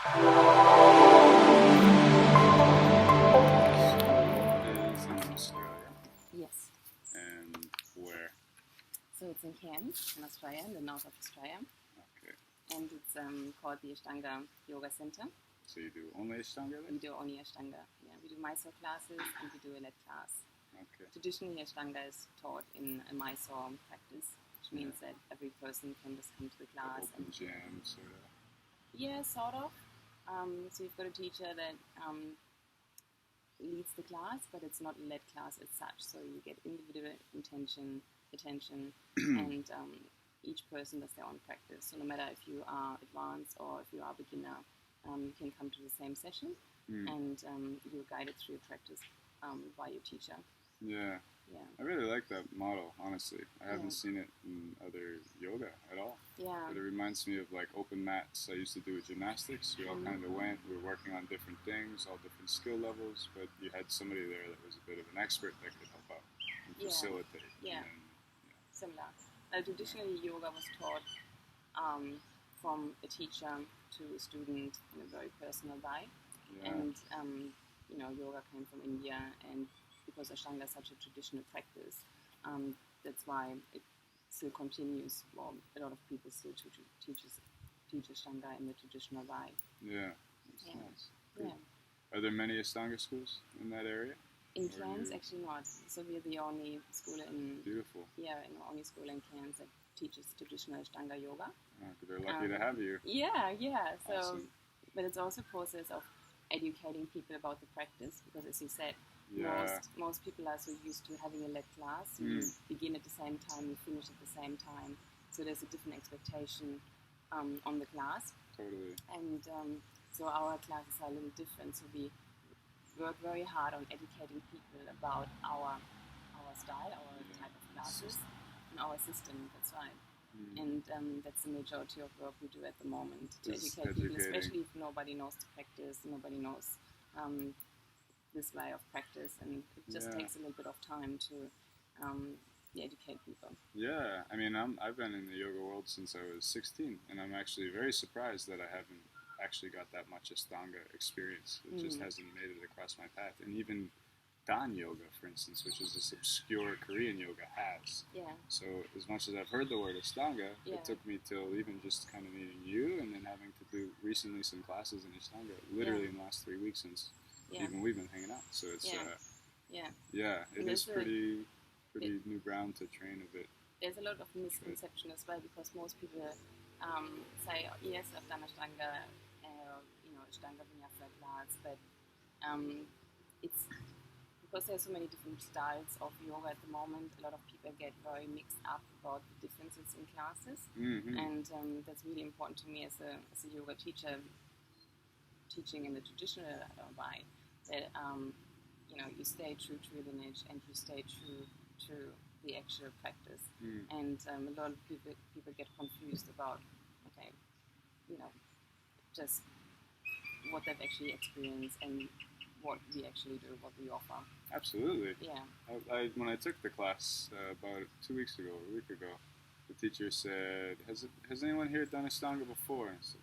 Is in Australia. Yes. And where? So it's in Cairns, in Australia, in the north of Australia. Okay. And it's called the Ashtanga Yoga Center. So you do only Ashtanga then? We do only Ashtanga. Yeah, we do Mysore classes and we do a lead class. Okay. Traditionally, Ashtanga is taught in a Mysore practice, which means that every person can just come to the class. Open jam, sort of. Yeah, sort of. So you've got a teacher that leads the class, but it's not a led class as such. So you get individual attention, and each person does their own practice. So no matter if you are advanced or if you are beginner, you can come to the same session, and you're guided through your practice by your teacher. Yeah. Yeah. I really like that model, honestly. I haven't seen it in other yoga at all. Yeah. But it reminds me of like open mats I used to do with gymnastics. We all kind of went, we were working on different things, all different skill levels, but you had somebody there that was a bit of an expert that could help out and facilitate. Yeah. And then, Similar. Traditionally, yoga was taught from a teacher to a student in a very personal way. Yeah. And, yoga came from India, and because Ashtanga is such a traditional practice, that's why it still continues. Well, a lot of people still teach Ashtanga in the traditional way. Yeah. That's nice. Good. Yeah. Are there many Ashtanga schools in that area? In Cairns, actually not. So we're the only school in... Beautiful. Yeah, the only school in Cairns that teaches traditional Ashtanga yoga. They're lucky to have you. Yeah. So, awesome. But it's also a process of educating people about the practice, because as you said, most people are so used to having a led class. You begin at the same time, you finish at the same time. So there's a different expectation on the class. Totally. And so our classes are a little different. So we work very hard on educating people about our style, our type of classes, and our system. That's right. And that's the majority of work we do at the moment, to educate people, especially if nobody knows the practice, nobody knows this way of practice, and it just takes a little bit of time to educate people. Yeah, I mean, I've been in the yoga world since I was 16, and I'm actually very surprised that I haven't actually got that much Ashtanga experience. It just hasn't made it across my path. And even Dan yoga, for instance, which is this obscure Korean yoga, has. Yeah. So as much as I've heard the word Ashtanga, it took me till even just kind of meeting you, and then having to do recently some classes in Ashtanga, literally in the last 3 weeks since even we've been hanging out. So it's it is pretty new ground to train a bit. There's a lot of misconception as well, because most people say, yes, I've done Ashtanga, Ashtanga Vinyasa class, but it's because there's so many different styles of yoga at the moment. A lot of people get very mixed up about the differences in classes, and that's really important to me as a yoga teacher, teaching in the traditional way, that you stay true to your lineage and you stay true to the actual practice. And a lot of people get confused about just what they've actually experienced and what we actually do, what we offer. Absolutely. Yeah. When I took the class about 2 weeks ago, a week ago, the teacher said, "Has anyone here done Ashtanga before?" And I said,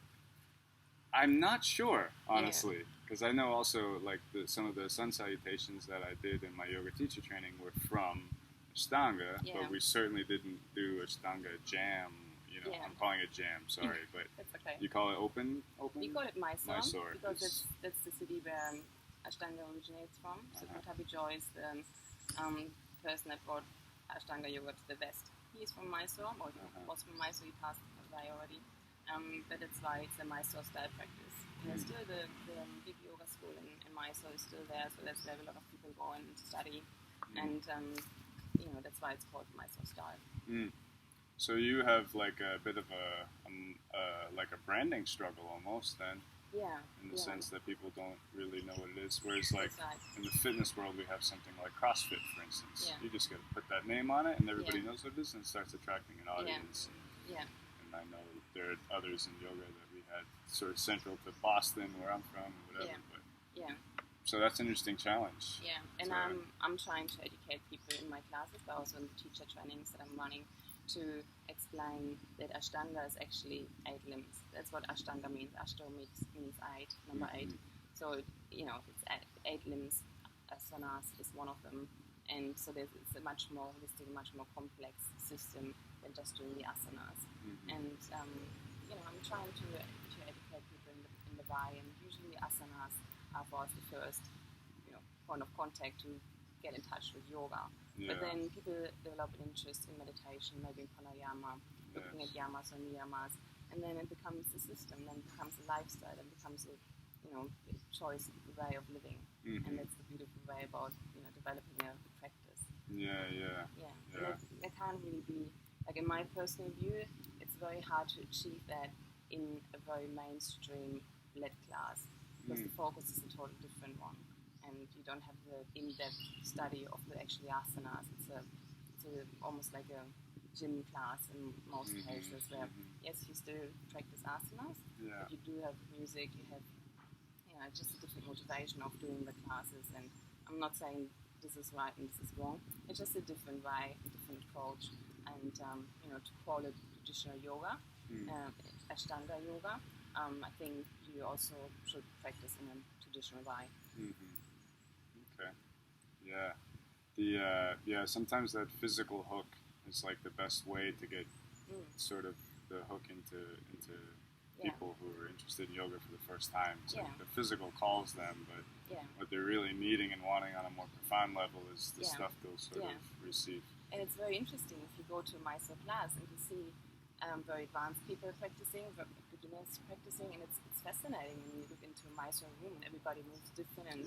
"I'm not sure, honestly, because I know also like some of the sun salutations that I did in my yoga teacher training were from Ashtanga, but we certainly didn't do Ashtanga jam. I'm calling it jam, sorry, but that's okay. You call it open? We call it Mysore, because that's the city where Ashtanga originates from. So Pattabhi Joy is the person that brought Ashtanga yoga to the West. He's from Mysore, or he was from Mysore, he passed away already. But that's why it's a Mysore style practice. And there's still the big yoga school in Mysore is still there, so that's where a lot of people go and study. And that's why it's called Mysore style. So you have like a bit of a branding struggle almost then. Yeah. In the sense that people don't really know what it is. Whereas like in the fitness world we have something like CrossFit, for instance. You just gotta put that name on it and everybody knows what it is, and it starts attracting an audience. And I know there are others in yoga that we had sort of central to Boston, where I'm from, or whatever. So that's an interesting challenge. Yeah, and I'm trying to educate people in my classes, but also in the teacher trainings that I'm running, to explain that Ashtanga is actually 8 limbs. That's what Ashtanga means. Ashto means 8, number 8. So, it's 8 limbs. Asanas is one of them. And so it's a much more holistic, much more complex system than just doing the asanas. And, I'm trying to educate people in the why. And usually asanas are for us the first, point of contact to get in touch with yoga. Yeah. But then people develop an interest in meditation, maybe in pranayama, looking at yamas or niyamas, and then it becomes a system, then it becomes a lifestyle, and becomes a choice, a way of living. And that's the beautiful way about developing a practice. Yeah. There can't really be, like in my personal view, it's very hard to achieve that in a very mainstream led class because the focus is a totally different one. And you don't have the in-depth study of the actual asanas. It's almost like a gym class in most cases where, yes, you still practice asanas, but you do have music, you have just a different motivation of doing the classes. And I'm not saying this is right and this is wrong. It's just a different way, a different approach. And, to call it traditional yoga, Ashtanga yoga, I think you also should practice in a traditional way. Okay. Yeah. Sometimes that physical hook is like the best way to get sort of the hook into people who are interested in yoga for the first time. So the physical calls them, but what they're really needing and wanting on a more profound level is the stuff they'll sort of receive. And it's very interesting if you go to a Mysore class and you see very advanced people practicing, beginners practicing, and it's fascinating when you look into a Mysore room and everybody moves different and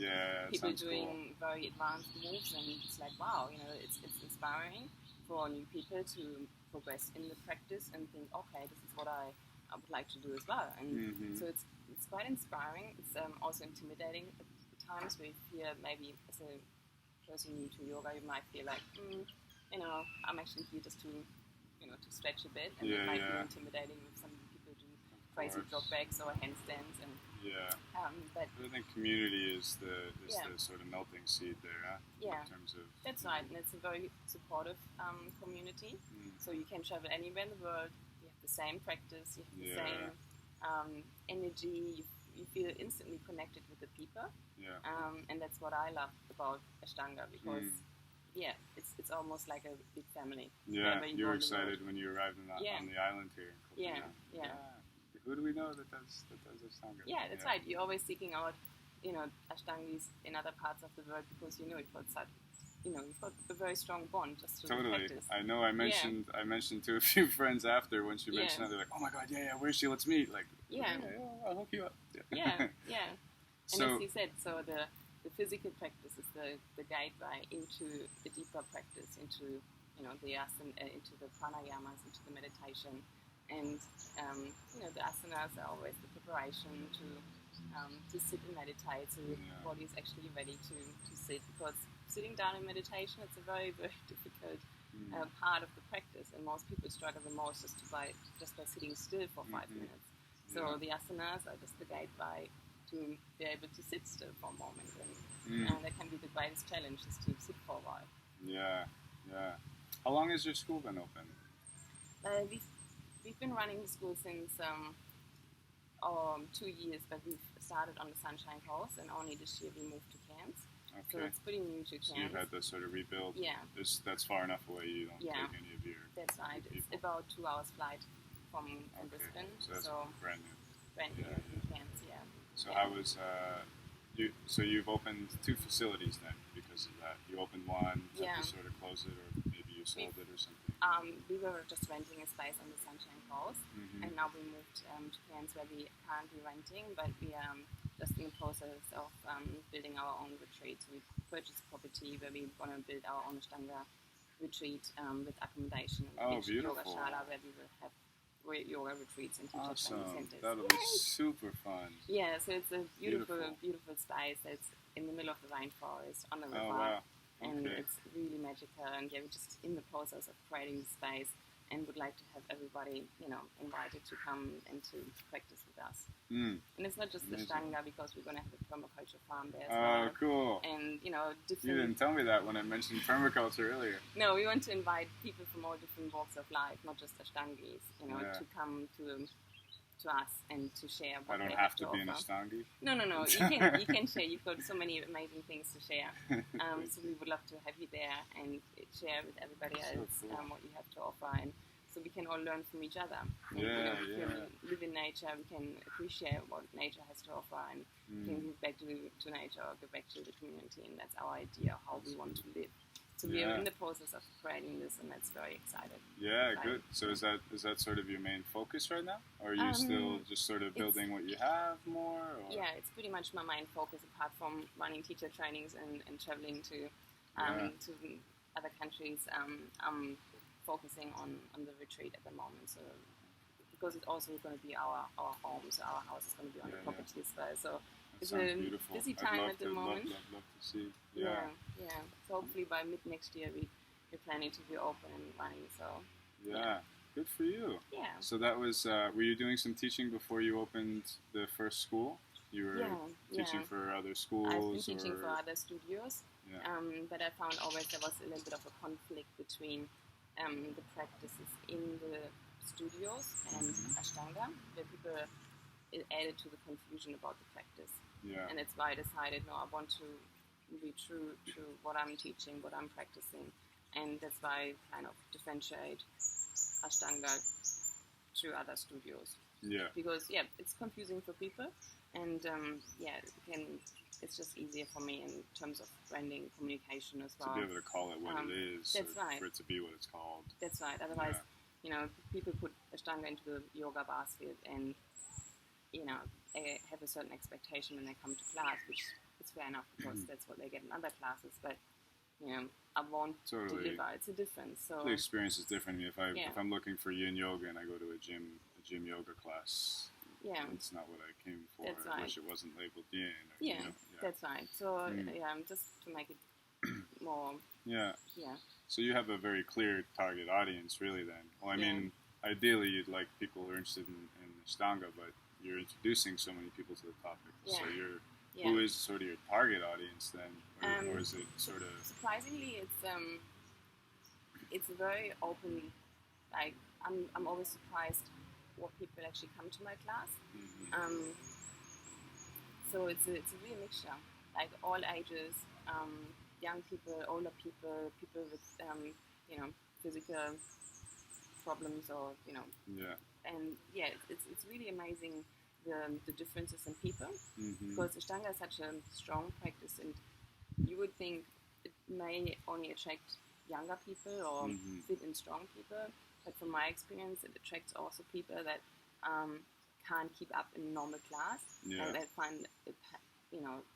people doing very advanced moves, and it's like, wow, it's inspiring for new people to progress in the practice and think, okay, this is what I would like to do as well. And so it's quite inspiring. It's also intimidating at times where you feel maybe as a person new to yoga, you might feel like, I'm actually here just to stretch a bit, and it might be intimidating if some people do crazy drop backs or handstands. And but I think community is the sort of melting seed there, huh? In terms of that's right, and it's a very supportive community. So you can travel anywhere in the world. You have the same practice. You have the same energy. You feel instantly connected with the people. And that's what I love about Ashtanga, because it's almost like a big family. You were excited when you arrived on the island here. Who do we know that does Ashtanga? Yeah, that's right. You're always seeking out, Ashtangis in other parts of the world because you've got a very strong bond just through the practice. I know. I mentioned to a few friends after when she mentioned it, they're like, "Oh my God, where's she? Let's meet." Like, I'll hook you up. And as you said, so the physical practice is the gateway into the deeper practice, into the asana, into the pranayamas, into the meditation, and the asanas are always the preparation to sit and meditate, so the body is actually ready to sit, because sitting down in meditation, it's a very, very difficult part of the practice, and most people struggle the most just by sitting still for 5 minutes. So the asanas are just the gateway to be able to sit still for a moment, and that can be the greatest challenge, is to sit for a while. How long has your school been open? We've been running the school since 2 years, but we've started on the Sunshine Coast, and only this year we moved to Cairns. So it's pretty new to Cairns. So you've had to sort of rebuild. That's far enough away you don't take any of your That's right. people. It's about 2 hours flight from Brisbane. So that's brand new. Brand new in Cairns, So how was you've opened 2 facilities then because of that? You opened one, had to sort of close it, or maybe you sold it or something? We were just renting a space on the Sunshine Coast, and now we moved to Cairns, where we can't be renting, but we are just in the process of building our own retreat. So we purchased property where we want to build our own Ashtanga retreat with accommodation and yoga shala, where we will have yoga retreats and teacher training centers. That'll be super fun. So it's a beautiful space that's in the middle of the rainforest on the river. And it's really magical, and we're just in the process of creating the space, and would like to have everybody, invited to come and to practice with us. Mm. And it's not just Amazing. Ashtanga, because we're going to have a permaculture farm there as Oh, well. cool. And, different... You didn't tell me that when I mentioned permaculture earlier. No, we want to invite people from all different walks of life, not just Ashtangis, to come to us and to share what they have to offer. I don't have to be an Ashtangi? No. You can share. You've got so many amazing things to share. So we would love to have you there and share with everybody else what you have to offer. And so we can all learn from each other. And, we can live in nature, we can appreciate what nature has to offer, and we can give back to nature or give back to the community. And that's our idea of how we want to live. So we are in the process of creating this, and that's very exciting. Yeah, good. So is that sort of your main focus right now? Or are you still just sort of building what you have more? Or? Yeah, it's pretty much my main focus, apart from running teacher trainings and traveling to other countries. I'm focusing on the retreat at the moment. So because it's also going to be our home, so our house is going to be on the property as well. So it's a beautiful. busy time at the moment. Love to see. Yeah. So hopefully by mid next year we're planning to be open and running. So good for you. Yeah. So that was. Were you doing some teaching before you opened the first school? You were teaching for other schools. I've been teaching for other studios. Yeah. But I found always there was a little bit of a conflict between the practices in the studios and Ashtanga, where people added to the confusion about the practice. Yeah. And that's why I decided, no, I want to be true to what I'm teaching, what I'm practicing. And that's why I kind of differentiate Ashtanga to other studios. Yeah. Because, it's confusing for people. And, it's just easier for me in terms of branding, communication as well. To be able to call it what it is. That's right. For it to be what it's called. That's right. Otherwise, people put Ashtanga into the yoga basket and, have a certain expectation when they come to class, which is fair enough because that's what they get in other classes. But, I won't deliver. It's a difference. So the experience is different. If I'm looking for yin yoga and I go to a gym yoga class, it's not what I came for. That's I right. wish it wasn't labeled yin. That's right. So just to make it more. Yeah. So you have a very clear target audience, really. Then, well, I mean, ideally you'd like people who are interested in Ashtanga, but you're introducing so many people to the topic. Yeah. So who is sort of your target audience then, or is it sort of? Surprisingly, it's a very open. Like I'm always surprised what people actually come to my class. So it's a real mixture, like all ages, young people, older people, people with physical problems or and it's really amazing the differences in people because Ashtanga is such a strong practice, and you would think it may only attract younger people or fit in strong people, but from my experience it attracts also people that can't keep up in normal class and that find it,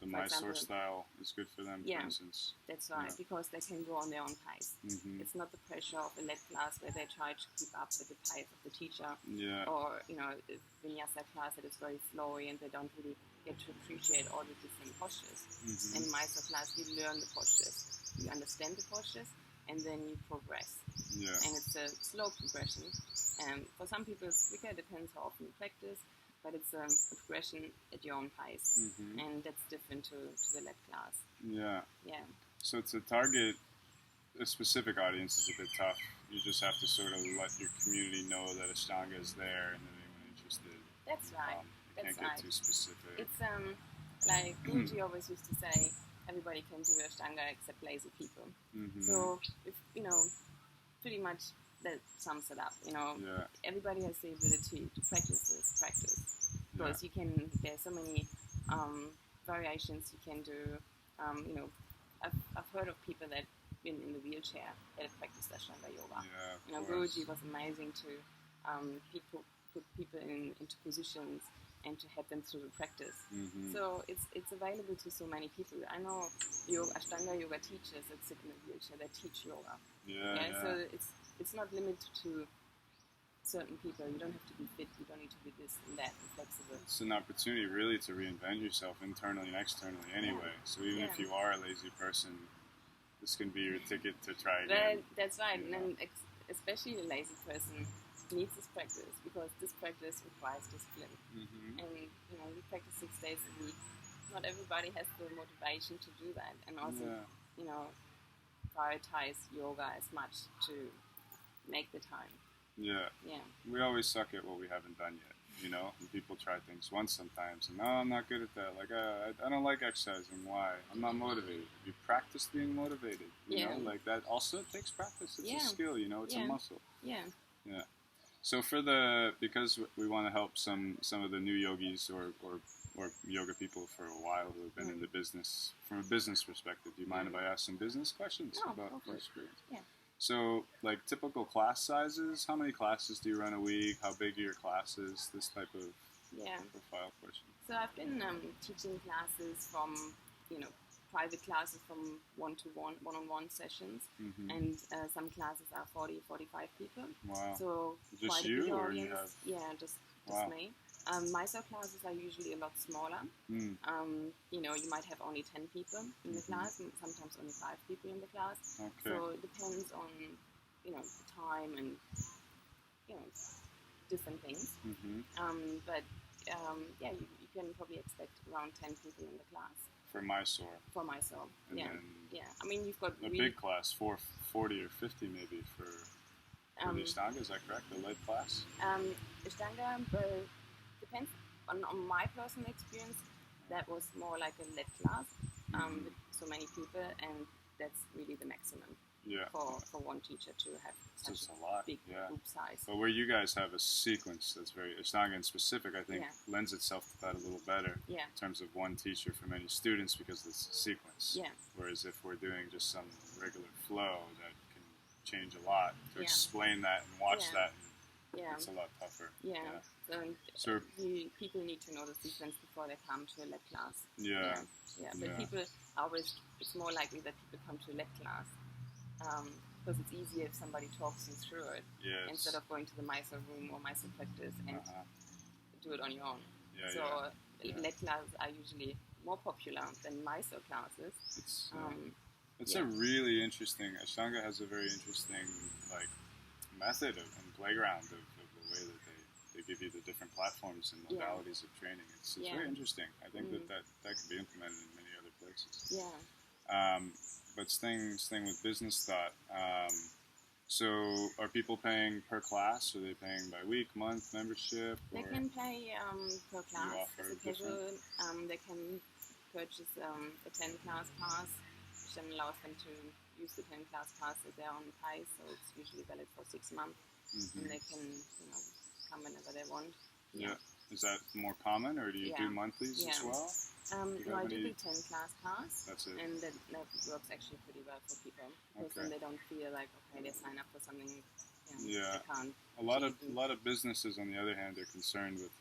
the Mysore style is good for them, for instance. That's right, because they can go on their own pace. It's not the pressure of a lead class where they try to keep up with the pace of the teacher, or a vinyasa class that is very flowy and they don't really get to appreciate all the different postures. In Mysore class, you learn the postures, you understand the postures, and then you progress. And it's a slow progression. For some people it's quicker, it depends how often you practice, but it's a progression at your own pace, and that's different to the lab class. Yeah. So to target a specific audience is a bit tough. You just have to sort of let your community know that Ashtanga is there and that anyone interested. That's right. You can't get too specific. It's like Yogi always used to say, everybody can do Ashtanga except lazy people. So if pretty much that sums it up. Everybody has the ability to practice this practice because there's so many variations you can do. I've heard of people that been in the wheelchair that have practiced Ashtanga yoga. Guruji was amazing to put people into positions and to help them through the practice. So it's available to so many people. I know Ashtanga yoga teachers that sit in a wheelchair that teach yoga. So it's not limited to certain people. You don't have to be fit. You don't need to be this and that and flexible. It's an opportunity really to reinvent yourself internally and externally anyway. So even if you are a lazy person, this can be your ticket to try again. That's right. And then especially a lazy person needs this practice because this practice requires discipline. Mm-hmm. And we practice 6 days a week. Not everybody has the motivation to do that, and also prioritize yoga as much to make the time. Yeah. We always suck at what we haven't done yet. And people try things once sometimes, and no, I'm not good at that. Like, I don't like exercising. Why? I'm not motivated. You practice being motivated. You know, like that also takes practice. It's a skill. It's a muscle. Yeah. So because we want to help some of the new yogis or yoga people for a while who have been in the business from a business perspective. Do you mind if I ask some business questions about your experience? Yeah. So, like typical class sizes, how many classes do you run a week? How big are your classes? This type of profile question. So I've been teaching classes from, private classes from one-on-one sessions, and some classes are 40, 45 people. Wow. So just quite you, a big or audience. you have? Yeah, just me. Mysore classes are usually a lot smaller. You might have only 10 people in the class, and sometimes only 5 people in the class. Okay. So it depends on, the time and, different things. But you can probably expect around 10 people in the class. For Mysore. And yeah. then I mean, you've got a big class, 40 or 50 maybe for the Ashtanga, is that correct? The lead class? Ashtanga depends on my personal experience. That was more like a lead class with so many people, and that's really the maximum for one teacher to have such a big group size. But where you guys have a sequence that's very Ashtanga in specific, I think lends itself to that a little better in terms of one teacher for many students because it's a sequence. Yeah. Whereas if we're doing just some regular flow, that can change a lot. To explain that and watch that, it's a lot tougher. So people need to know the sequence before they come to a lead class. But people always, it's more likely that people come to a lead class because it's easier if somebody talks you through it instead of going to the Mysore room or Mysore practice and do it on your own. Lead classes are usually more popular than Mysore classes. It's a really interesting, Ashtanga has a very interesting method and playground of the way that they give you the different platforms and modalities of training. It's very interesting. I think that could be implemented in many other places. But staying with business thought, so are people paying per class? Are they paying by week, month, membership? They can pay per class as a casual. They can purchase a 10-class pass, which then allows them to use the 10-class pass at their own price. So it's usually valid for 6 months, and they can come whenever they want. Is that more common, or do you do monthlies as well? No, I do the 10-class pass. That's it. And that works actually pretty well for people because then they don't feel like they sign up for something they can't. A lot of businesses, on the other hand, are concerned with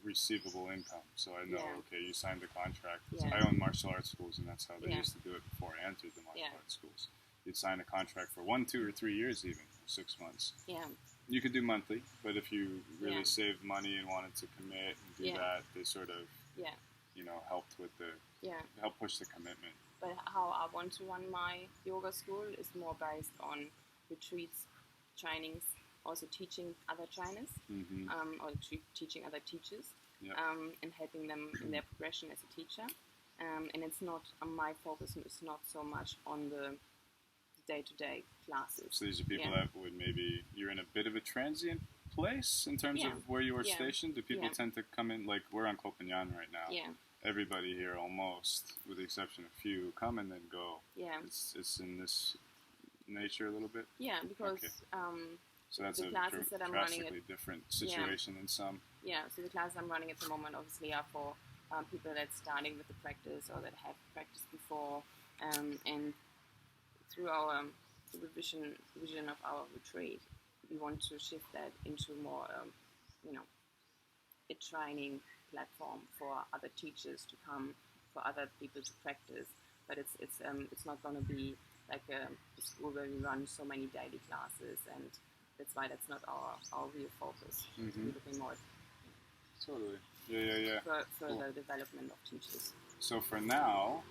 receivable income. So I know, you signed a contract. I own martial arts schools, and that's how they used to do it before I entered the martial arts schools. You'd sign a contract for 1, 2, or 3 years, even 6 months. You could do monthly, but if you really saved money and wanted to commit and do that, they sort of helped with help push the commitment. But how I want to run my yoga school is more based on retreats, trainings, also teaching other trainers or teaching other teachers and helping them in their progression as a teacher. And it's not my focus is not so much on the day-to-day classes. So these are people that would you're in a bit of a transient place in terms of where you are stationed. Do people tend to come in, we're on Copenhagen right now. Everybody here almost, with the exception of a few, come and then go. It's in this nature a little bit. Because so that's the classes that I'm running different situation than some. So the classes I'm running at the moment obviously are for people that's starting with the practice or that have practiced before, and through our vision of our retreat, we want to shift that into more, a training platform for other teachers to come, for other people to practice. But it's not going to be like a school where we run so many daily classes, and that's why that's not our real focus. We're looking more. Totally. Yeah. for Cool. further development of teachers. So for now,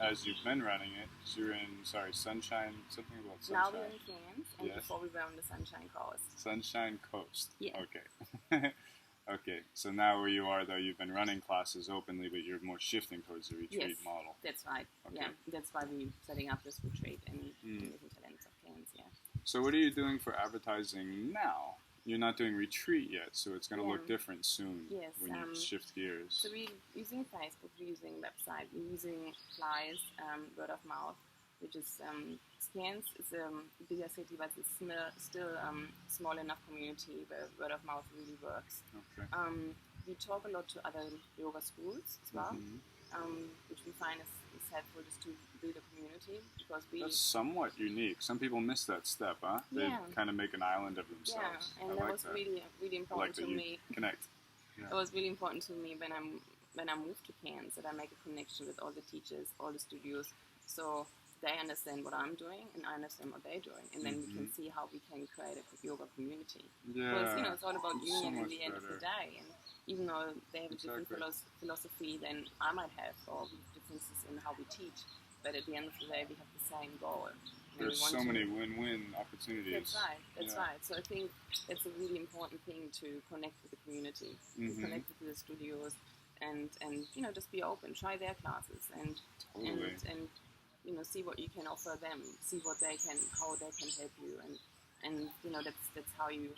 as you've been running it, you're in, Sunshine, something about Now Sunshine. we're in Cairns, and Yes. before we were on the Sunshine Coast. Sunshine Coast. Yeah. Okay. Okay. So now where you are, though, you've been running classes openly, but you're more shifting towards the retreat Yes, model. that's right. Okay. Yeah, that's why we're setting up this retreat in Little Talents of Cairns. Yeah. So what are you doing for advertising now? You're not doing retreat yet, so it's going to Yeah. look different soon Yes, when you shift gears. So we're using Facebook, we're using website, we're using flyers, word of mouth, which is Cairns is a bigger city, but it's still small enough community where word of mouth really works. Okay. We talk a lot to other yoga schools as well, which we find is helpful just to build a community, because That's somewhat unique. Some people miss that step, huh? They Yeah. kind of make an island of themselves. Yeah, and I that like was that. really I important like that to you me. connect. Yeah. It was really important to me when I moved to Cairns, that I make a connection with all the teachers, all the studios, so they understand what I'm doing and I understand what they're doing, and then we can see how we can create a yoga community. Yeah. Because it's all about It's union so at much the end of the better. day, and even though they have a different Exactly. philosophy than I might have, or differences in how we teach, but at the end of the day we have the same goal. And There's we want so to- many win-win opportunities. That's right. That's Yeah. right. So I think that's a really important thing, to connect with the community, to connect with the studios, and just be open, try their classes, and Totally. and see what you can offer them, see how they can help you, and that's how you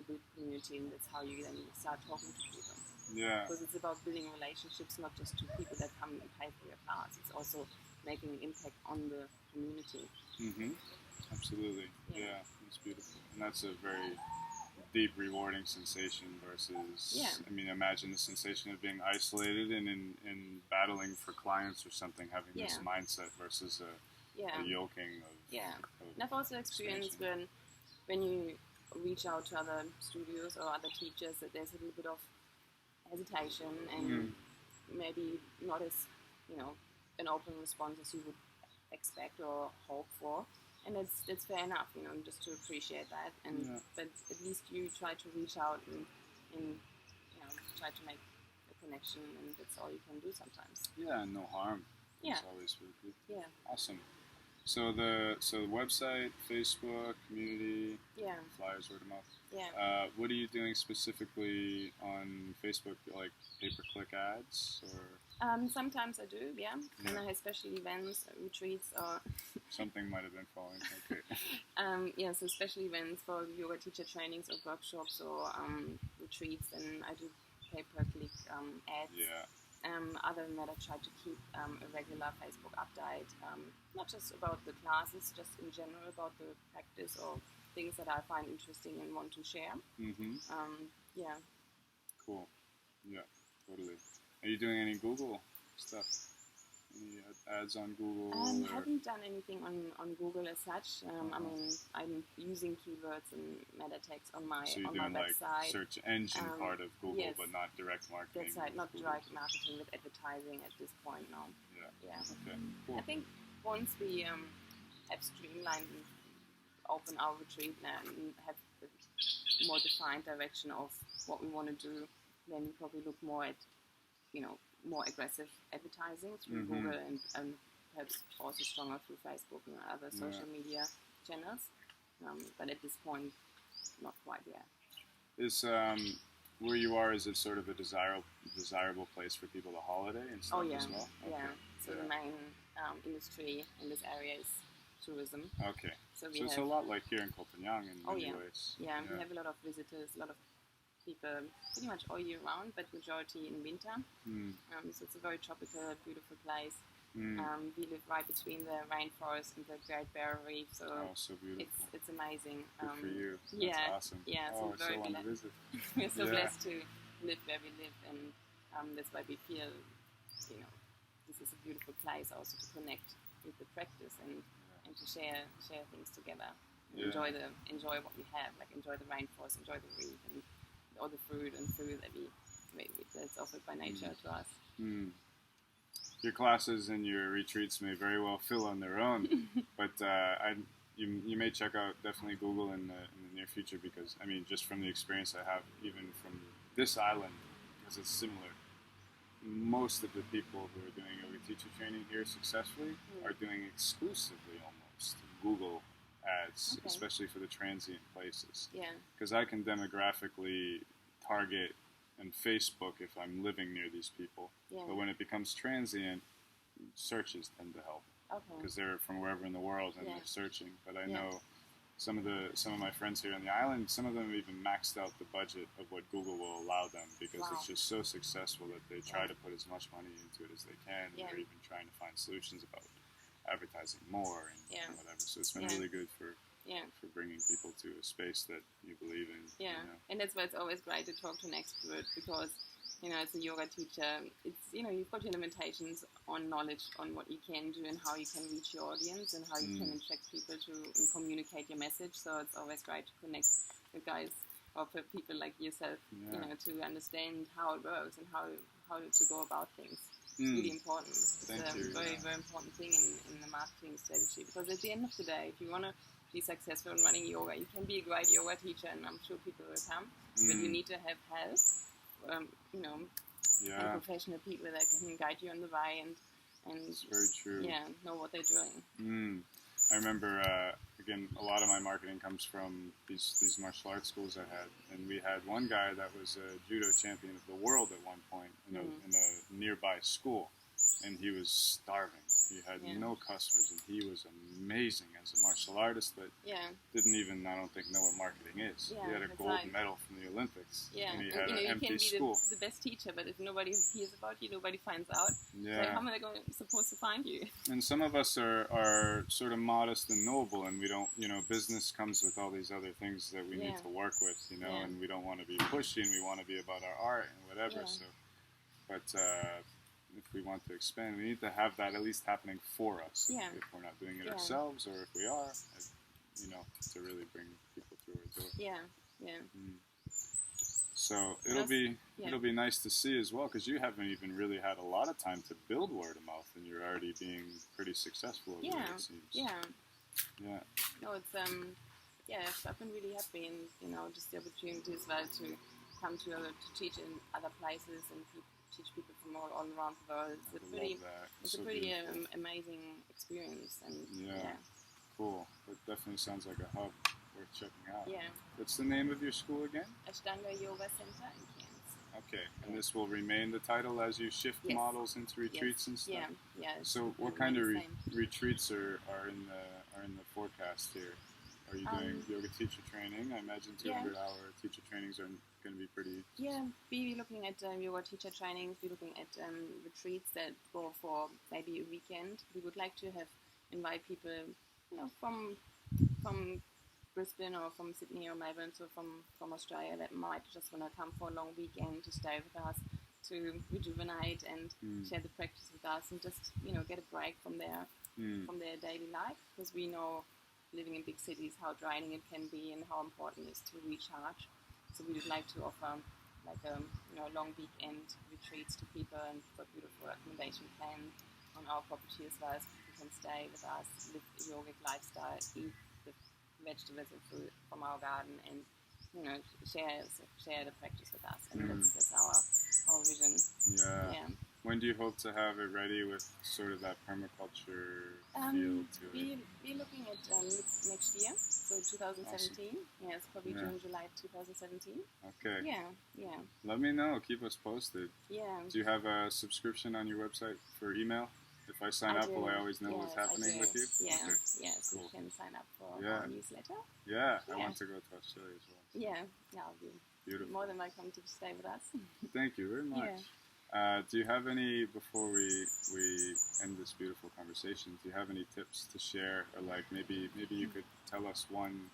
build community, and that's how you then start talking to people. Yeah. Because it's about building relationships, not just to people that come and pay for your class. It's also making an impact on the community. Absolutely. Yeah. Yeah, it's beautiful. And that's a very deep, rewarding sensation versus, Yeah. I mean, imagine the sensation of being isolated and in battling for clients or something, having this Yeah. mindset versus a yoking of... Yeah. of And I've also experienced when you reach out to other studios or other teachers, that there's a little bit of hesitation and maybe not as, an open response as you would expect or hope for. And that's fair enough, just to appreciate that. And but at least you try to reach out and try to make a connection, and that's all you can do sometimes. Yeah, no harm. Yeah. It's always really good. Yeah. Awesome. So the website, Facebook, community, Yeah. flyers, word of mouth. Yeah. What are you doing specifically on Facebook, like pay-per-click ads, or Sometimes I do, yeah. And I have special events, retreats, or something might have been falling? Okay. so special events for yoga teacher trainings or workshops or retreats, and I do pay-per-click ads. Yeah. Other than that, I try to keep a regular Facebook update, not just about the classes, just in general about the practice or things that I find interesting and want to share. Yeah. Cool. Yeah, totally. Are you doing any Google stuff? Any ads on Google? I haven't done anything on Google as such. I mean, I'm using keywords and meta tags on my So you're on my doing like website. search engine part of Google, yes. but not direct marketing. That's right, not with direct marketing with advertising at this point, no. Yeah. Yeah. Okay. Cool. I think once we have streamlined and open our retreat and have a more defined direction of what we want to do, then we probably look more at, more aggressive advertising through Google and perhaps also stronger through Facebook and other social media channels. But at this point, not quite yet. Is where you are, is it sort of a desirable place for people to holiday and stuff as well? Yeah. Okay. So the main industry in this area is tourism. Okay. So it's a lot like here in Copenhagen in many ways. Yeah, we have a lot of visitors, a lot of people pretty much all year round, but majority in winter. So it's a very tropical, beautiful place. We live right between the rainforest and the Great Barrier Reef, so, so beautiful. It's amazing. Good for you. That's Yeah, awesome. yeah. So I still want to visit. We're so blessed to live where we live, and that's why we feel, this is a beautiful place also to connect with the practice and to share things together. Enjoy what we have, like enjoy the rainforest, enjoy the reef, and all the food that's offered by nature to us. Your classes and your retreats may very well fill on their own, but you may check out definitely Google in the near future, because I mean, just from the experience I have, even from this island, because it's similar. Most of the people who are doing yoga teacher training here successfully are doing exclusively almost Google ads, especially for the transient places. Yeah. Because I can demographically target and Facebook if I'm living near these people. Yeah. But when it becomes transient, searches tend to help. Okay. Because they're from wherever in the world and Yeah. they're searching. But I know some of my friends here on the island, some of them have even maxed out the budget of what Google will allow them because it's just so successful that they try to put as much money into it as they can. Yeah. They're even trying to find solutions about advertising more and whatever. So it's been really good for bringing people to a space that you believe in. Yeah, you know? And that's why it's always great to talk to an expert because, as a yoga teacher, it's, you've got your limitations on knowledge on what you can do and how you can reach your audience and how you can attract people and communicate your message. So it's always great to connect with guys or for people like yourself, to understand how it works and how to go about things. It's really important. It's a very, very important thing in the marketing strategy because at the end of the day, if you want to be successful in running yoga, you can be a great yoga teacher and I'm sure people will come, but you need to have help. And professional people that can guide you on the way and it's very true. Yeah, know what they're doing. I remember, again, a lot of my marketing comes from these martial arts schools I had, and we had one guy that was a judo champion of the world at one point in a nearby school, and he was starving. He had no customers, and he was amazing as a martial artist, but didn't even, I don't think, know what marketing is. Yeah, he had a gold medal from the Olympics, and he had an empty school. You can be the best teacher, but if nobody hears about you, nobody finds out. So how am I supposed to find you? And some of us are sort of modest and noble, and we don't, business comes with all these other things that we need to work with, and we don't want to be pushy, and we want to be about our art and whatever. So, but if we want to expand, we need to have that at least happening for us. If we're not doing it ourselves, or if we are, to really bring people through our door. Yeah. So it'll be nice to see as well, because you haven't even really had a lot of time to build word of mouth, and you're already being pretty successful. It seems. Yeah. No, it's I've been really happy, and just the opportunity as well to come to teach in other places and teach people from all around the world. It's a pretty amazing experience, and cool. It definitely sounds like a hub worth checking out. Yeah. What's the name of your school again? Ashtanga Yoga Center in Cairns. Okay, and this will remain the title as you shift models into retreats and stuff. Yeah. So, what kind of retreats are in the forecast here? Are you doing yoga teacher training? I imagine 200-hour teacher trainings are going to be pretty. Yeah, we're looking at yoga teacher trainings. We're looking at retreats that go for maybe a weekend. We would like to invite people, from Brisbane or from Sydney or Melbourne, so from Australia that might just want to come for a long weekend to stay with us, to rejuvenate and share the practice with us, and just get a break from their daily life, because we know living in big cities how draining it can be and how important it is to recharge. So we would like to offer long weekend retreats to people, and put beautiful accommodation plan on our property as well, so people can stay with us, live a yogic lifestyle, eat the vegetables and fruit from our garden, and share the practice with us. And that's our vision. Yeah. When do you hope to have it ready with sort of that permaculture feel to it? We're looking at next year, so 2017. Awesome. Yeah, it's probably June, July 2017. Okay. Yeah. Let me know. Keep us posted. Yeah. Do you have a subscription on your website for email? If I sign up, will I always know what's happening with you? Yeah. Okay. So cool. you can sign up for our newsletter. Yeah, I want to go to Australia as well. Yeah, I'll be beautiful. More than welcome to stay with us. Thank you very much. Do you have any, before we end this beautiful conversation, do you have any tips to share, or like maybe you could tell us one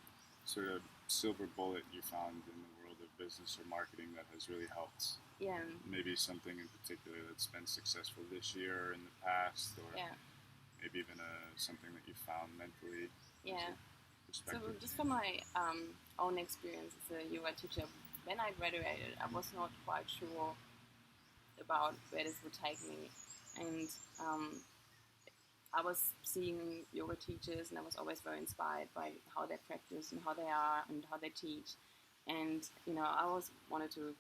sort of silver bullet you found in the world of business or marketing that has really helped? Yeah. Maybe something in particular that's been successful this year or in the past, or maybe even something that you found mentally. Yeah. So just from my own experience as a yoga teacher, when I graduated, I was not quite sure about where this would take me, and I was seeing yoga teachers, and I was always very inspired by how they practice and how they are and how they teach, and I always wanted to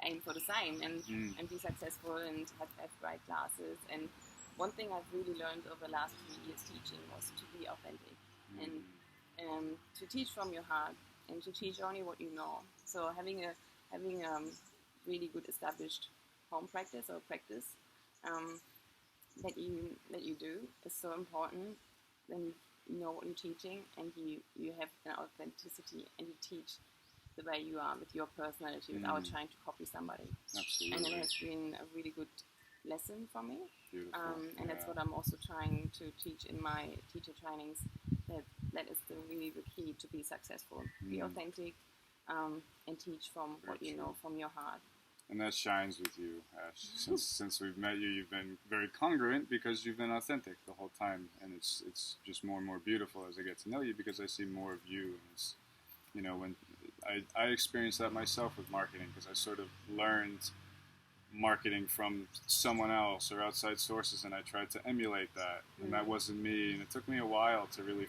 aim for the same and be successful and have great classes. And one thing I've really learned over the last few years teaching was to be authentic and to teach from your heart and to teach only what you know. So having a really good established home practice or practice that you do is so important. Then you know what you're teaching, and you have an authenticity, and you teach the way you are with your personality without trying to copy somebody. Absolutely. And it has been a really good lesson for me. Beautiful. And that's what I'm also trying to teach in my teacher trainings, that is really the key to be successful. Be authentic and teach from what you know from your heart. And that shines with you, Ash. Since we've met you, you've been very congruent because you've been authentic the whole time, and it's just more and more beautiful as I get to know you because I see more of you. And it's, you know, when I experienced that myself with marketing because I sort of learned marketing from someone else or outside sources, and I tried to emulate that, and that wasn't me. And it took me a while to really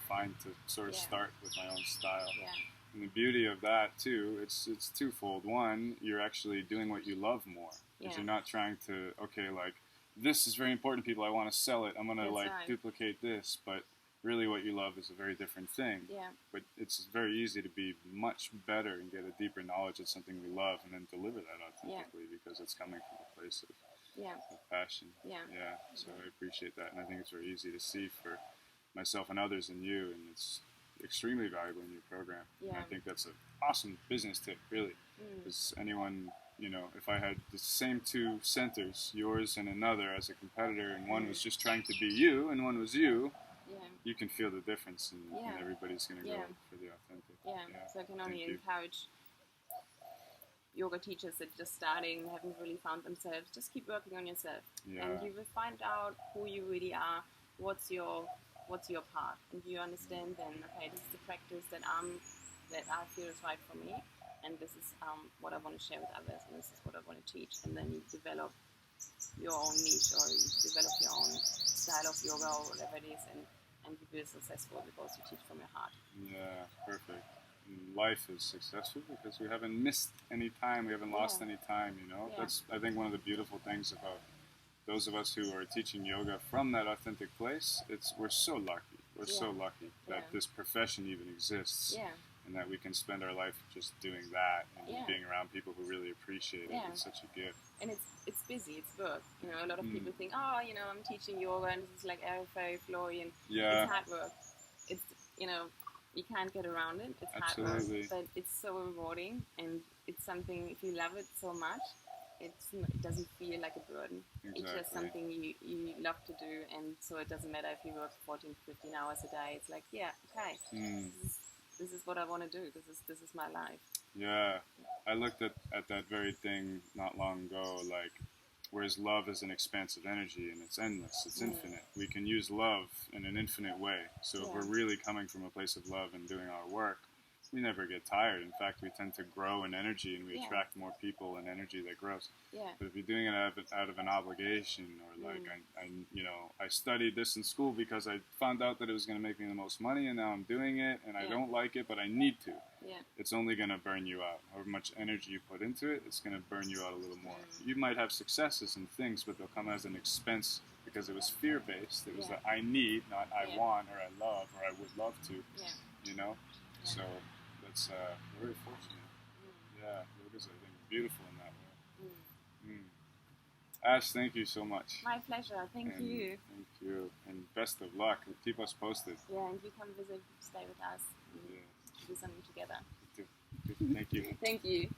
sort of start with my own style. Yeah. And the beauty of that too, it's twofold. One, you're actually doing what you love more, because you're not trying to, okay, like, this is very important to people, I want to sell it, I'm going to duplicate this, but really what you love is a very different thing. Yeah. But it's very easy to be much better and get a deeper knowledge of something we love and then deliver that authentically because it's coming from a place of passion. Yeah. Yeah. So I appreciate that, and I think it's very easy to see for myself and others in you, and it's extremely valuable in your program. Yeah. And I think that's an awesome business tip, really. Because anyone, you know, if I had the same two centers, yours and another, as a competitor, and one was just trying to be you and one was you, you can feel the difference, and everybody's going to go for the authentic. Yeah. So I can only encourage yoga teachers that just starting, haven't really found themselves, just keep working on yourself. And you will find out who you really are, what's your path, and you understand then, okay, this is the practice that I feel is right for me, and this is what I want to share with others, and this is what I want to teach, and then you develop your own niche, or you develop your own style of yoga, or whatever it is, and you be successful because you teach from your heart. Yeah, perfect. And life is successful because we haven't missed any time, we haven't lost any time, you know. That's, I think, one of the beautiful things about those of us who are teaching yoga from that authentic place. We're so lucky. We're so lucky that this profession even exists, and that we can spend our life just doing that and being around people who really appreciate it. It's such a gift. And it's busy. It's work. You know, a lot of people think, oh, you know, I'm teaching yoga and this is like very flowy, and it's hard work. It's, you know, you can't get around it. It's hard work, but it's so rewarding, and it's something, if you love it so much, it doesn't feel like a burden. Exactly. It's just something you love to do, and so it doesn't matter if you work 14 to 15 hours a day. It's like, okay, this is what I want to do. This is my life. Yeah, I looked at that very thing not long ago, like, whereas love is an expansive energy and it's endless, it's infinite. We can use love in an infinite way. So if we're really coming from a place of love and doing our work, we never get tired. In fact, we tend to grow in energy, and we attract more people and energy that grows. But if you're doing it out of an obligation, or like, I studied this in school because I found out that it was going to make me the most money, and now I'm doing it, and I don't like it, but I need to. It's only going to burn you out. However much energy you put into it, it's going to burn you out a little more. You might have successes and things, but they'll come as an expense because it was fear-based. It was that I need, not I want, or I love, or I would love to. You know? So that's very fortunate. Yoga's, I think, beautiful in that way. Ash, thank you so much. My pleasure. Thank you. Thank you. And best of luck. Keep us posted. Yeah, and you come visit, stay with us, and do something together. Thank you. Thank you.